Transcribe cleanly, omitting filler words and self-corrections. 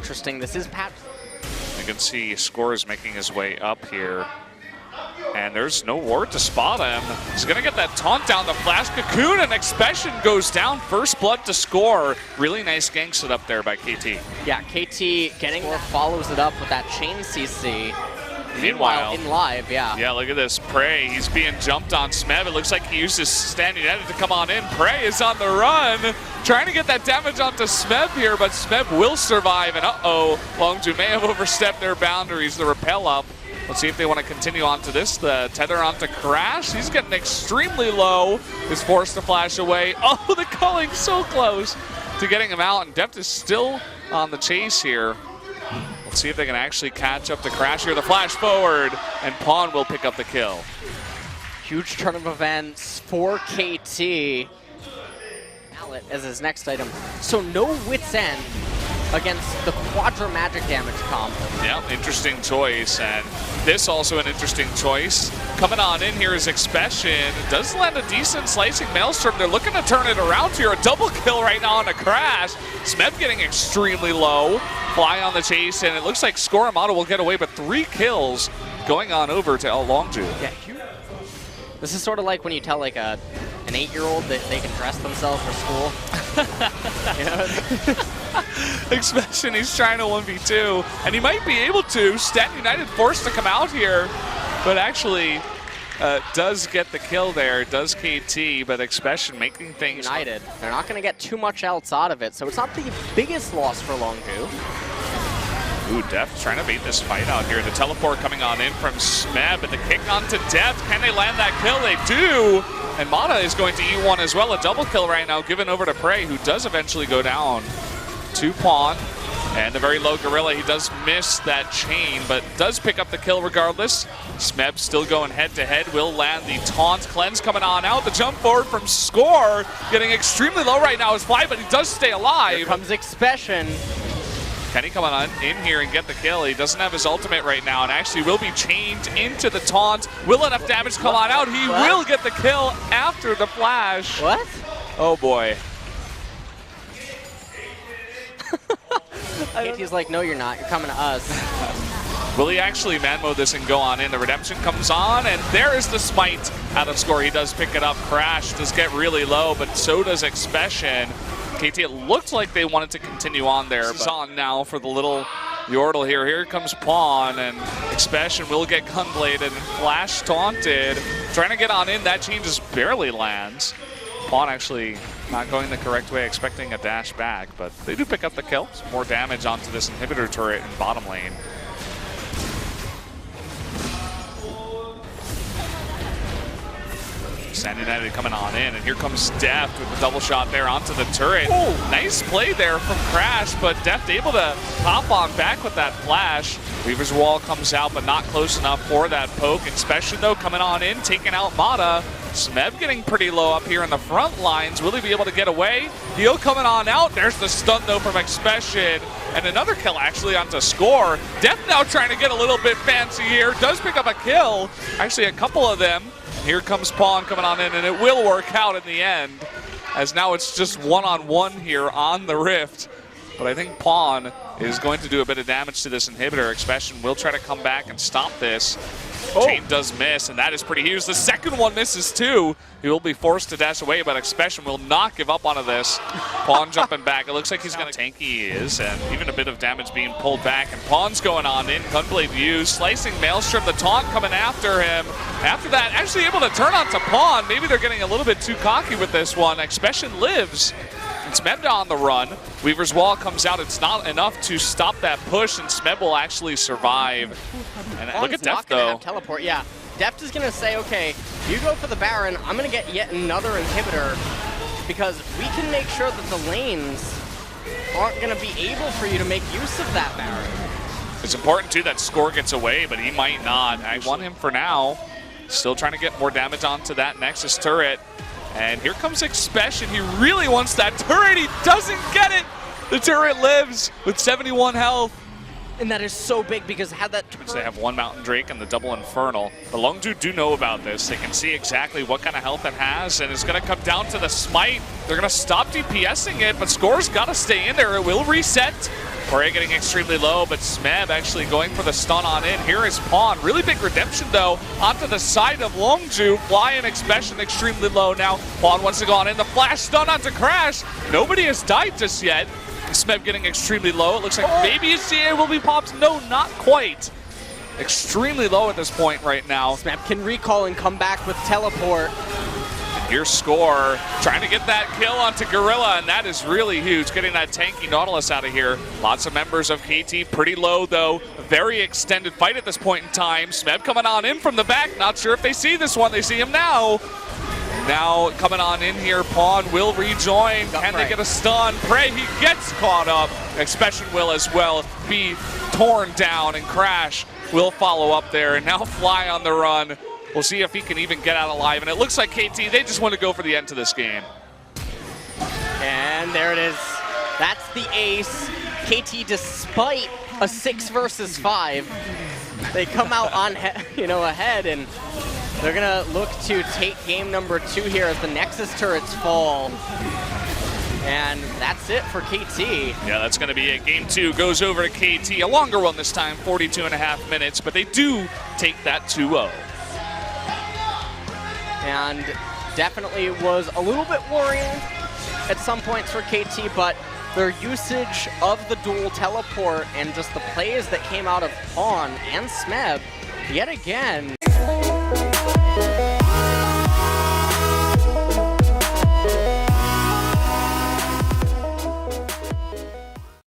interesting. This is Pat. You can see Scores making his way up here. And there's no ward to spot him. He's going to get that taunt down the flash cocoon, and Expression goes down. First blood to Score. Really nice gank set up there by KT. Yeah, KT getting or follows it up with that chain CC. Meanwhile, in live, yeah. Yeah, look at this. Prey, he's being jumped on Smeb. It looks like he uses Stand United to come on in. Prey is on the run, trying to get that damage onto Smeb here, but Smeb will survive. And uh-oh, Longzhu may have overstepped their boundaries. The repel up. Let's see if they want to continue on to this. The tether onto Crash. He's getting extremely low. Is forced to flash away. Oh, the culling so close to getting him out. And Deft is still on the chase here. Let's see if they can actually catch up to Crash here. The flash forward, and Pawn will pick up the kill. Huge turn of events for KT. Mallet as his next item. So no Wit's End against the Quadra Magic damage combo. Yeah, interesting choice, and this also an interesting choice. Coming on in here is Expression. Does land a decent slicing Maelstrom. They're looking to turn it around here. A double kill right now on a Crash. Smeb getting extremely low. Fly on the chase, and it looks like Score Armada will get away, but 3 kills going on over to Longzhu. Yeah, this is sort of like when you tell like an 8-year-old that they can dress themselves for school. You know? Expression, he's trying to 1v2, and he might be able to. Stand United forced to come out here, but actually does get the kill there, does KT, but Expression making things... United, they're not going to get too much else out of it, so it's not the biggest loss for Longzhu. Ooh, Deft trying to beat this fight out here. The teleport coming on in from Smeb, but the kick onto Deft. Can they land that kill? They do! And Mata is going to eat one as well. A double kill right now given over to Prey, who does eventually go down to Pawn. And the very low Gorilla, he does miss that chain, but does pick up the kill regardless. Smeb still going head-to-head, will land the taunt. Cleanse coming on out. The jump forward from Score, getting extremely low right now is Fly, but he does stay alive. Here comes Expression. Can he come on in here and get the kill? He doesn't have his ultimate right now, and actually will be chained into the taunt. Will enough damage come on out? He will get the kill after the flash. What? Oh boy. KT's like, no, you're not. You're coming to us. Will he actually man mode this and go on in? The redemption comes on, and there is the smite out of Score. He does pick it up. Crash does get really low, but so does Expression. KT, it looked like they wanted to continue on there. It's on now for the little Yordle here. Here comes Pawn, and Expression will get gunbladed and flash taunted. Trying to get on in, that chain just barely lands. Pawn actually not going the correct way, expecting a dash back, but they do pick up the kill. Some more damage onto this inhibitor turret in bottom lane. Stand United coming on in, and here comes Deft with the double shot there onto the turret. Oh, nice play there from Crash, but Deft able to hop on back with that flash. Weaver's Wall comes out, but not close enough for that poke. Expression, though, coming on in, taking out Mata. Smeb getting pretty low up here in the front lines. Will he be able to get away? Heal coming on out. There's the stun, though, from Expression. And another kill, actually, onto Score. Deft now trying to get a little bit fancy here. Does pick up a kill. Actually, a couple of them. Here comes Pawn coming on in, and it will work out in the end, as now it's just one-on-one here on the Rift. But I think Pawn is going to do a bit of damage to this inhibitor. Expression will try to come back and stop this. Oh. Chain does miss, and that is pretty huge. The second one misses too. He will be forced to dash away, but Expression will not give up onto this. Pawn jumping back. It looks like he's going to tanky he is, and even a bit of damage being pulled back. And Pawn's going on in. Gunblade used. Slicing Maelstrom. The taunt coming after him. After that, actually able to turn onto Pawn. Maybe they're getting a little bit too cocky with this one. Expression lives. It's Smeb on the run. Weaver's Wall comes out. It's not enough to stop that push, and Smeb will actually survive. And look at Deft, though. Teleport, yeah. Deft is going to say, okay, you go for the Baron. I'm going to get yet another inhibitor because we can make sure that the lanes aren't going to be able for you to make use of that Baron. It's important, too, that Score gets away, but he might not. I want him for now. Still trying to get more damage onto that Nexus turret. And here comes Expression. He really wants that turret. He doesn't get it. The turret lives with 71 health. And that is so big because had that turret... They have one Mountain Drake and the double Infernal. The Longzhu do know about this. They can see exactly what kind of health it has, and it's going to come down to the smite. They're going to stop DPSing it, but Score's got to stay in there. It will reset. Correa getting extremely low, but Smeb actually going for the stun on in. Here is Pawn. Really big redemption, though, onto the side of Longzhu. Flying Expression extremely low now. Pawn wants to go on in. The flash stun onto Crash. Nobody has died just yet. Smeb getting extremely low. It looks like maybe his CA will be popped. No, not quite. Extremely low at this point right now. Smeb can recall and come back with teleport. Here's Score, trying to get that kill onto Gorilla, and that is really huge, getting that tanky Nautilus out of here. Lots of members of KT pretty low, though. A very extended fight at this point in time. Smeb coming on in from the back. Not sure if they see this one. They see him now. Now coming on in here, Pawn will rejoin. Can they get a stun? Prey, he gets caught up. Expression will as well be torn down, and Crash will follow up there. And now Fly on the run. We'll see if he can even get out alive. And it looks like KT, they just want to go for the end to this game. And there it is. That's the ace. KT, despite a 6 versus 5, they come out on ahead, and they're gonna look to take game number 2 here as the Nexus turrets fall. And that's it for KT. Yeah, that's going to be it. Game 2 goes over to KT. A longer one this time, 42.5 minutes, but they do take that 2-0. And definitely was a little bit worrying at some points for KT, but their usage of the dual teleport and just the plays that came out of Pawn and Smeb, yet again.